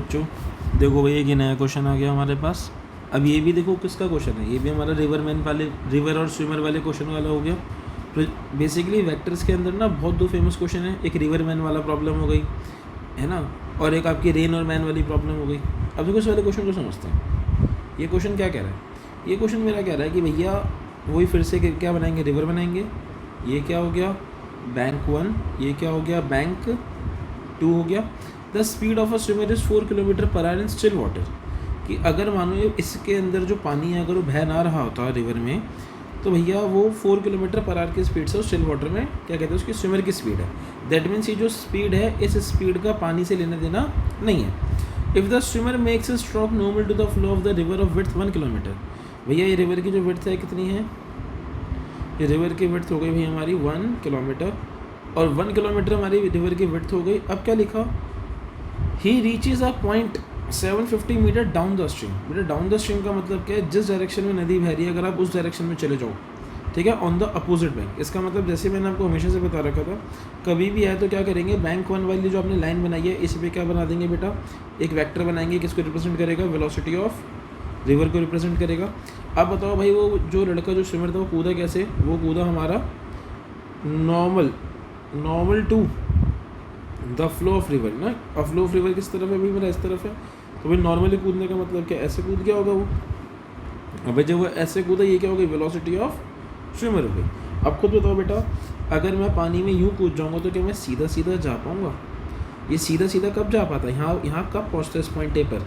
बच्चों, देखो भाई एक नया क्वेश्चन आ गया हमारे पास। अब ये भी देखो किसका क्वेश्चन है, ये भी हमारा रिवर और स्विमर वाले क्वेश्चन वाला हो गया। तो बेसिकली वेक्टर्स के अंदर ना बहुत दो फेमस क्वेश्चन है, एक रिवर मैन वाला प्रॉब्लम हो गई है ना, और एक आपकी रेन और मैन वाली प्रॉब्लम हो गई। अब देखो इस वाले क्वेश्चन को समझते हैं। ये क्वेश्चन क्या कह रहा है, ये क्वेश्चन मेरा कह रहा है कि भैया वही फिर से क्या बनाएंगे, रिवर बनाएंगे। ये क्या हो गया, बैंक 1, ये क्या हो गया, बैंक 2 हो गया। The speed of a swimmer is 4 kilometre per hour in still water. कि अगर मानो ये इसके अंदर जो पानी है अगर वो बह ना रहा होता रिवर में, तो भैया वो 4 किलोमीटर पर आवर की स्पीड से स्टिल वाटर में क्या कहते हैं उसकी स्विमर की स्पीड है। दैट मीन्स ये जो स्पीड है इस स्पीड का पानी से लेना देना नहीं है। If the swimmer makes a stroke normal to the flow of the river of width 1 kilometer. भैया ये रिवर की जो विड्थ है कितनी है, ये रिवर की विड्थ हो गई भैया हमारी 1 किलोमीटर, और 1 किलोमीटर हमारी रिवर की विड्थ हो गई। अब क्या लिखा, ही reaches a point 750 meter down the stream. बेटा डाउन द स्ट्रीम का मतलब क्या है, जिस डायरेक्शन में नदी बह रही है अगर आप उस डायरेक्शन में चले जाओ, ठीक है, ऑन द अपोजिट बैंक। इसका मतलब जैसे मैंने आपको हमेशा से बता रखा था, कभी भी आए तो क्या करेंगे, बैंक 1 वाली जो आपने लाइन बनाई है इस पर क्या बना देंगे बेटा, एक वेक्टर बनाएंगे, किसको रिप्रेजेंट करेगा, वेलोसिटी ऑफ रिवर को रिप्रेजेंट करेगा। अब बताओ भाई वो जो लड़का जो स्विमर था वो कूदा कैसे, वो कूदा हमारा normal to the flow of river ना। अब फ्लो ऑफ रिवर किस तरफ है भाई, मेरा इस तरफ है, तो भाई नॉर्मली कूदने का मतलब क्या, ऐसे कूद गया होगा वो। अब भाई जब वो ऐसे कूदा ये क्या हो गई, वेलोसिटी ऑफ स्विमर हो गई। अब खुद बताओ बेटा, अगर मैं पानी में यूँ कूद जाऊँगा तो क्या मैं सीधा सीधा जा पाऊँगा, ये सीधा सीधा कब जा पाता है, यहाँ कब पहुँचता है इस पॉइंट ए पर,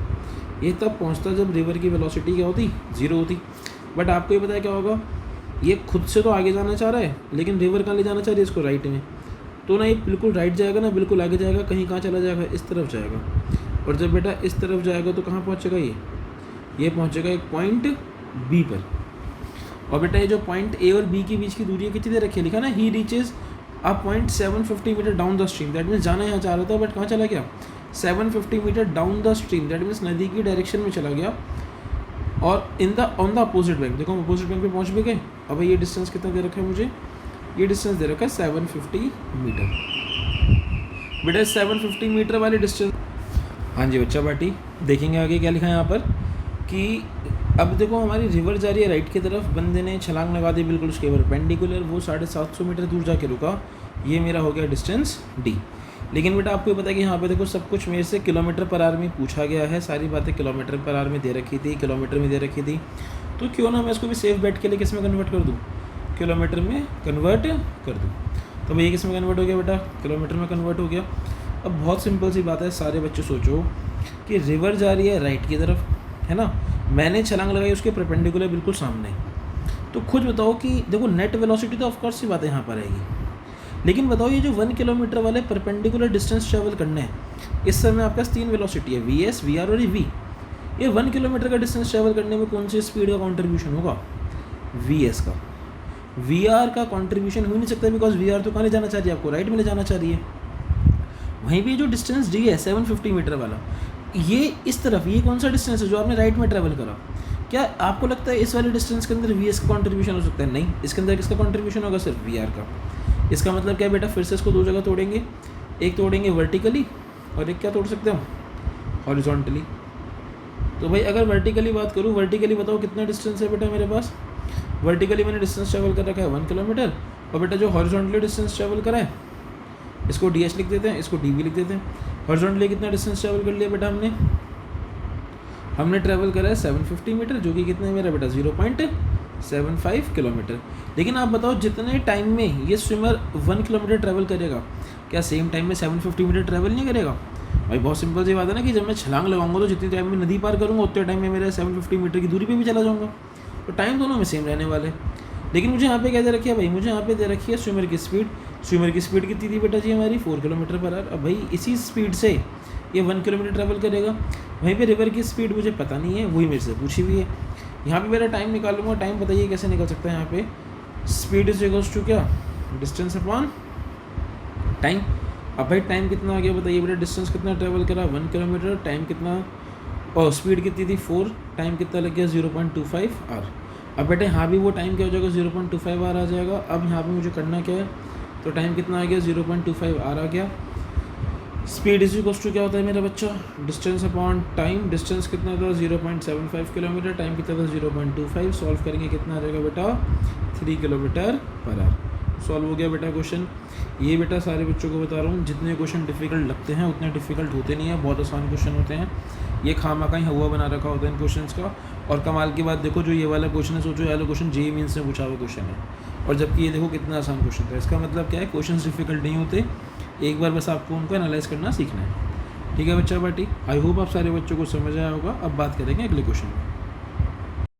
ये तब पहुँचता जब रिवर की वेलोसिटी क्या होती, 0 होती। बट आपको ये पता है क्या होगा, ये खुद से तो आगे जाना चाह रहा है लेकिन रिवर कहाँ ले जाना चाह रही है इसको, राइट में। तो ना ये बिल्कुल राइट जाएगा ना, बिल्कुल आगे जाएगा, कहीं कहाँ चला जाएगा, इस तरफ जाएगा। और जब बेटा इस तरफ जाएगा तो कहाँ पहुँचेगा, ये पहुँचेगा एक पॉइंट बी पर। और बेटा ये जो पॉइंट ए और बी के बीच की दूरी है कितनी देर रखी है, लिखा ना, ही reaches a point 750 meter down the stream. That means जाना यहाँ चाह रहा था बट कहाँ चला गया, 750 meter down the stream. That means नदी की डायरेक्शन में चला गया, और ऑन द अपोजिट बैंक। देखो हम अपोजिट बैंक पे पहुँच भी गए। अब ये डिस्टेंस कितना दे रखा है मुझे, ये डिस्टेंस दे रखा है 750 मीटर। बेटा 750 मीटर वाले डिस्टेंस, हाँ जी बच्चा बाटी, देखेंगे आगे क्या लिखा है यहाँ पर कि अब देखो हमारी रिवर जा रही है राइट की तरफ, बंदे ने छलांग लगा दी बिल्कुल उसके परपेंडिकुलर, वो 750 मीटर दूर जाके रुका, ये मेरा हो गया डिस्टेंस डी। लेकिन बेटा आपको पता है कि यहाँ पे देखो सब कुछ मेरे से किलोमीटर पर आवर में पूछा गया है, सारी बातें किलोमीटर पर आवर में दे रखी थी, किलोमीटर में दे रखी थी, तो क्यों ना मैं इसको भी सेफ बेट के लिए किस में कन्वर्ट कर दूँ, किलोमीटर में कन्वर्ट कर दूँ। तो भैया किस में कन्वर्ट हो गया बेटा, किलोमीटर में कन्वर्ट हो गया। अब बहुत सिंपल सी बात है, सारे बच्चे सोचो कि रिवर जा रही है राइट की तरफ है ना, मैंने छलांग लगाई उसके परपेंडिकुलर बिल्कुल सामने, तो खुद बताओ कि देखो नेट वेलोसिटी तो ऑफकोर्स सी बात है यहाँ पर आएगी, लेकिन बताओ ये जो 1 किलोमीटर वाले परपेंडिकुलर डिस्टेंस ट्रैवल करने हैं, इस समय आपके पास 3 वेलोसिटी है, वी एस, वी आर और वी। ये 1 किलोमीटर का डिस्टेंस ट्रैवल करने में कौन सी स्पीड का कॉन्ट्रीब्यूशन होगा, वी एस का। वी आर का कॉन्ट्रीब्यूशन हो नहीं सकता, बिकॉज वी आर तो कहाँ ले जाना चाह रही है, आपको राइट में ले जाना चाह रही है। वहीं पे जो डिस्टेंस डी है 750 मीटर वाला, ये इस तरफ, ये कौन सा डिस्टेंस है जो आपने राइट में ट्रैवल करा, क्या आपको लगता है इस वाले डिस्टेंस के अंदर वी एस का कॉन्ट्रीब्यूशन हो सकता है, नहीं, इसके अंदर किसका कॉन्ट्रीब्यूशन होगा, सिर्फ वी आर का। इसका मतलब क्या है बेटा, फिर से इसको दो जगह तोड़ेंगे, एक तोड़ेंगे वर्टिकली और एक क्या तोड़ सकते हो, हॉरिजॉन्टली। तो भाई अगर वर्टिकली बात करूँ, वर्टिकली बताओ कितना डिस्टेंस है बेटा मेरे पास, वर्टिकली मैंने डिस्टेंस ट्रैवल कर रखा है 1 किलोमीटर, और बेटा जो हॉरिजॉन्टली डिस्टेंस ट्रैवल करा है इसको डी एच लिख देते हैं, इसको डी वी लिख देते हैं। हॉरिजॉन्टली कितना डिस्टेंस ट्रैवल कर लिया बेटा हमने ट्रैवल करा है 750 मीटर, जो कि कितना है मेरा बेटा 0.75 किलोमीटर। लेकिन आप बताओ जितने टाइम में ये स्विमर 1 किलोमीटर ट्रैवल करेगा, क्या सेम टाइम में 750 मीटर ट्रैवल नहीं करेगा। भाई बहुत सिंपल सी बात है ना कि जब मैं छलांग लगाऊंगा तो जितने टाइम में नदी पार करूँगा उतने टाइम में मेरा 750 मीटर की दूरी पे भी चला जाऊँगा, तो टाइम दोनों में सेम रहने वाले। लेकिन मुझे यहाँ पे क्या दे रखी है भाई, मुझे यहाँ पे दे रखी है स्विमर की स्पीड। स्विमर की स्पीड कितनी थी बेटा जी हमारी, 4 किलोमीटर पर आवर। अब भाई इसी स्पीड से ये 1 किलोमीटर ट्रैवल करेगा। वहीं पे रिवर की स्पीड मुझे पता नहीं है, वही मेरे से पूछी हुई है। यहाँ पे मेरा टाइम निकालूंगा, टाइम बताइए कैसे निकल सकता है। यहाँ पे स्पीड इज इक्वल्स टू क्या, डिस्टेंस अपॉन टाइम। अब भाई टाइम कितना आ गया बताइए बेटा, डिस्टेंस कितना ट्रैवल करा 1 किलोमीटर, टाइम कितना, और स्पीड कितनी थी 4, टाइम कितना लग गया 0.25 आवर। अब बेटे यहाँ भी वो टाइम क्या हो जाएगा 0.25 आवर आ जाएगा। अब यहाँ पे मुझे करना क्या है, तो टाइम कितना आ गया 0.25 आवर आ गया। स्पीड इज इक्वल्स टू क्या होता है मेरा बच्चा, डिस्टेंस अपॉन टाइम। डिस्टेंस कितना था 0.75 किलोमीटर, टाइम कितना था 0.25। सॉल्व करेंगे कितना आ जाएगा बेटा 3 किलोमीटर पर आवर। सॉल्व हो गया बेटा क्वेश्चन। ये बेटा सारे बच्चों को बता रहा हूँ, जितने क्वेश्चन डिफिकल्ट लगते हैं उतने डिफिकल्ट होते नहीं हैं, बहुत आसान क्वेश्चन होते हैं। ये खामा का ही हवा बना रखा होता है इन क्वेश्चंस का। और कमाल की बात देखो, जो ये वाला क्वेश्चन है, सोचो ये वाला क्वेश्चन जेईई मेंस में पूछा हुआ क्वेश्चन है, और जबकि ये देखो कितना आसान क्वेश्चन था। इसका मतलब क्या है, क्वेश्चंस डिफिकल्ट नहीं होते, एक बार बस आपको उनको एनालाइज करना सीखना है। ठीक है बच्चा पार्टी, आई होप आप सारे बच्चों को समझ आया होगा। अब बात करेंगे अगले क्वेश्चन में।